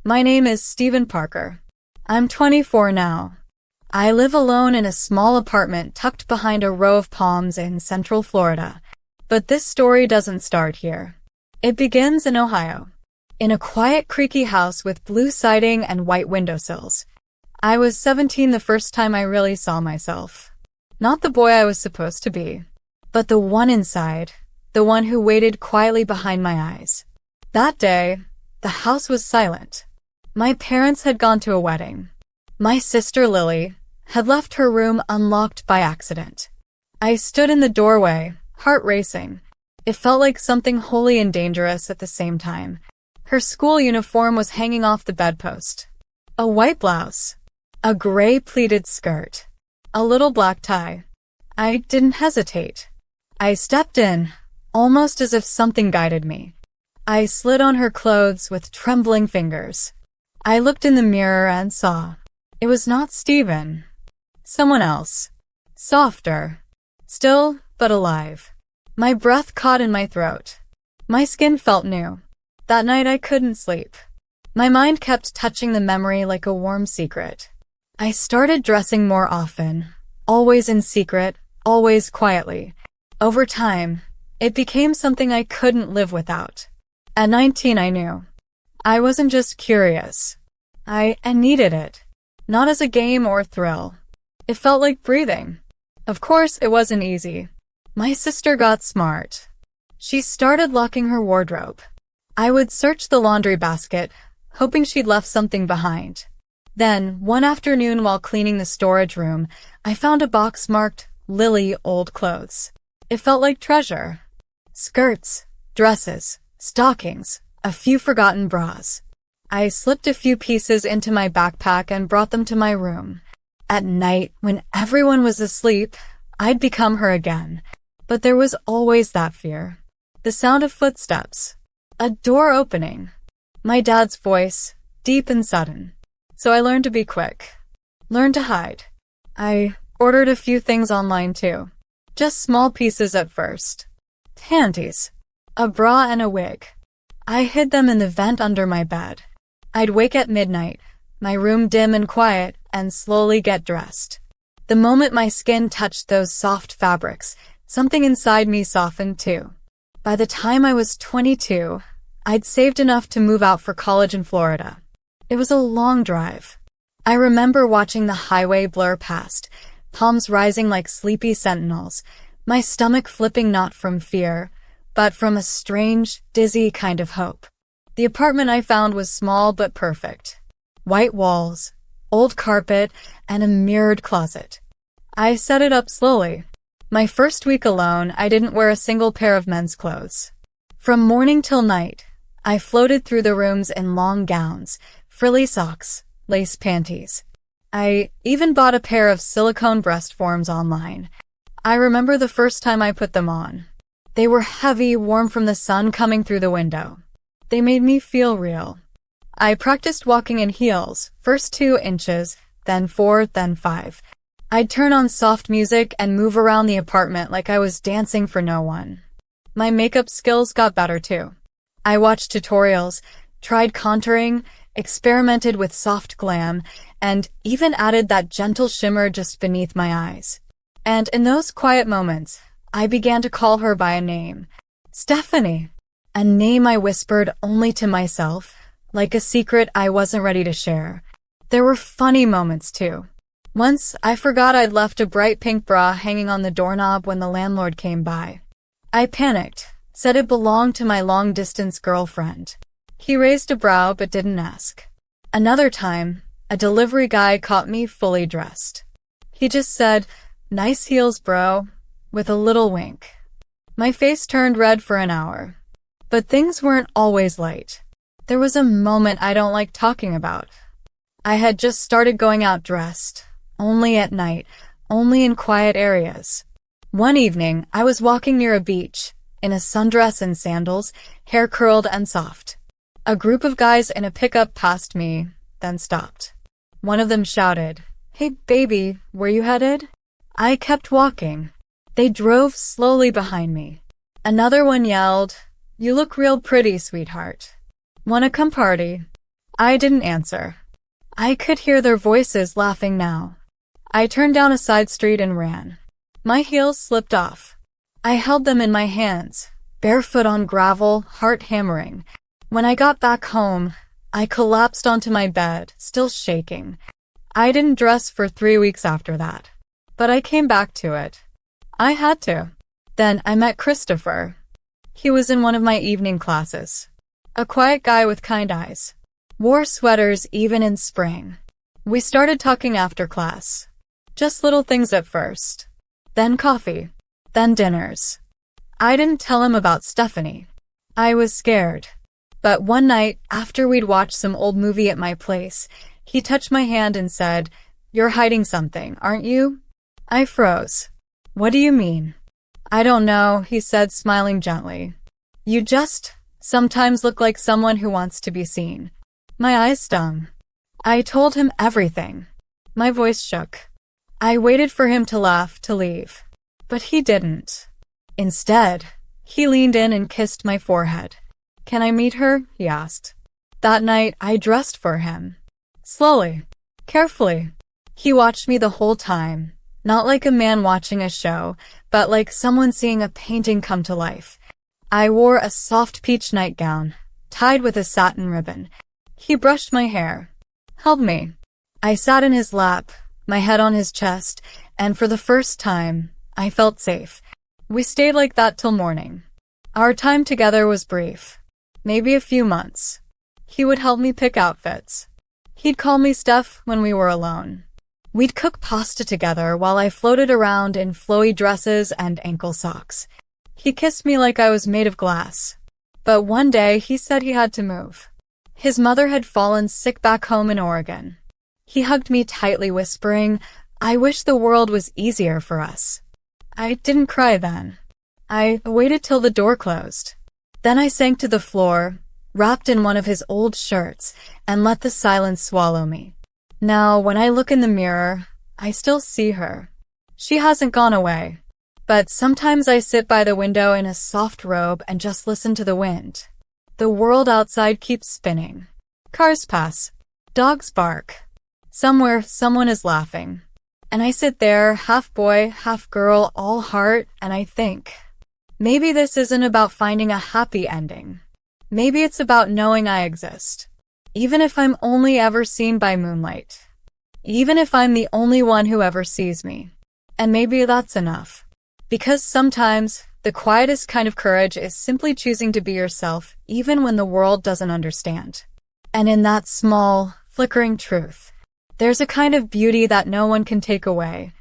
My name is Stephen Parker. I'm 24 now. I live alone in a small apartment tucked behind a row of palms in Central Florida. But this story doesn't start here. It begins in Ohio, in a quiet, creaky house with blue siding and white windowsills. I was 17 the first time I really saw myself. Not the boy I was supposed to be, but the one inside, the one who waited quietly behind my eyes. That day, the house was silent. My parents had gone to a wedding. My sister Lily had left her room unlocked by accident. I stood in the doorway, heart racing. It felt like something holy and dangerous at the same time. Her school uniform was hanging off the bedpost. A white blouse, a gray pleated skirt, a little black tie. I didn't hesitate. I stepped in, almost as if something guided me. I slid on her clothes with trembling fingers. I looked in the mirror and saw. It was not Stephen. Someone else. Softer. Still, but alive. My breath caught in my throat. My skin felt new. That night I couldn't sleep. My mind kept touching the memory like a warm secret. I started dressing more often. Always in secret, always quietly. Over time, it became something I couldn't live without. At 19 I knew. I wasn't just curious. I needed it. Not as a game or thrill. It felt like breathing. Of course, it wasn't easy. My sister got smart. She started locking her wardrobe. I would search the laundry basket, hoping she'd left something behind. Then, one afternoon while cleaning the storage room, I found a box marked Lily Old Clothes. It felt like treasure. Skirts, dresses, stockings, a few forgotten bras. I slipped a few pieces into my backpack and brought them to my room. At night, when everyone was asleep, I'd become her again. But there was always that fear. The sound of footsteps. A door opening. My dad's voice, deep and sudden. So I learned to be quick. Learned to hide. I ordered a few things online too. Just small pieces at first. Panties. A bra and a wig. I hid them in the vent under my bed. I'd wake at midnight, my room dim and quiet, and slowly get dressed. The moment my skin touched those soft fabrics, something inside me softened too. By the time I was 22, I'd saved enough to move out for college in Florida. It was a long drive. I remember watching the highway blur past, palms rising like sleepy sentinels, my stomach flipping not from fear, but from a strange, dizzy kind of hope. The apartment I found was small but perfect. White walls, old carpet, and a mirrored closet. I set it up slowly. My first week alone, I didn't wear a single pair of men's clothes. From morning till night, I floated through the rooms in long gowns, frilly socks, lace panties. I even bought a pair of silicone breast forms online. I remember the first time I put them on. They were heavy, warm from the sun coming through the window. They made me feel real. I practiced walking in heels, first 2 inches, then 4, then 5. I'd turn on soft music and move around the apartment like I was dancing for no one. My makeup skills got better too. I watched tutorials, tried contouring, experimented with soft glam, and even added that gentle shimmer just beneath my eyes. And in those quiet moments, I began to call her by a name. Stephanie. A name I whispered only to myself, like a secret I wasn't ready to share. There were funny moments too. Once, I forgot I'd left a bright pink bra hanging on the doorknob when the landlord came by. I panicked, said it belonged to my long-distance girlfriend. He raised a brow but didn't ask. Another time, a delivery guy caught me fully dressed. He just said, "Nice heels, bro," with a little wink. My face turned red for an hour. But things weren't always light. There was a moment I don't like talking about. I had just started going out dressed, only at night, only in quiet areas. One evening, I was walking near a beach, in a sundress and sandals, hair curled and soft. A group of guys in a pickup passed me, then stopped. One of them shouted, "Hey baby, where you headed?" I kept walking. They drove slowly behind me. Another one yelled, "You look real pretty, sweetheart. Wanna come party?" I didn't answer. I could hear their voices laughing now. I turned down a side street and ran. My heels slipped off. I held them in my hands, barefoot on gravel, heart hammering. When I got back home, I collapsed onto my bed, still shaking. I didn't dress for 3 weeks after that. But I came back to it. I had to. Then I met Christopher. He was in one of my evening classes. A quiet guy with kind eyes. Wore sweaters even in spring. We started talking after class. Just little things at first. Then coffee. Then dinners. I didn't tell him about Stephanie. I was scared. But one night, after we'd watched some old movie at my place, he touched my hand and said, "You're hiding something, aren't you?" I froze. "What do you mean?" "I don't know," he said, smiling gently. "You just sometimes look like someone who wants to be seen." My eyes stung. I told him everything. My voice shook. I waited for him to laugh, to leave. But he didn't. Instead, he leaned in and kissed my forehead. "Can I meet her?" he asked. That night, I dressed for him. Slowly. Carefully. He watched me the whole time. Not like a man watching a show, but like someone seeing a painting come to life. I wore a soft peach nightgown, tied with a satin ribbon. He brushed my hair. Held me. I sat in his lap, my head on his chest, and for the first time, I felt safe. We stayed like that till morning. Our time together was brief. Maybe a few months. He would help me pick outfits. He'd call me Steph when we were alone. We'd cook pasta together while I floated around in flowy dresses and ankle socks. He kissed me like I was made of glass. But one day he said he had to move. His mother had fallen sick back home in Oregon. He hugged me tightly, whispering, "I wish the world was easier for us." I didn't cry then. I waited till the door closed. Then I sank to the floor, wrapped in one of his old shirts, and let the silence swallow me. Now, when I look in the mirror, I still see her. She hasn't gone away. But sometimes I sit by the window in a soft robe and just listen to the wind. The world outside keeps spinning. Cars pass. Dogs bark. Somewhere, someone is laughing. And I sit there, half boy, half girl, all heart, and I think, maybe this isn't about finding a happy ending. Maybe it's about knowing I exist. Even if I'm only ever seen by moonlight. Even if I'm the only one who ever sees me. And maybe that's enough. Because sometimes, the quietest kind of courage is simply choosing to be yourself, even when the world doesn't understand. And in that small, flickering truth, there's a kind of beauty that no one can take away.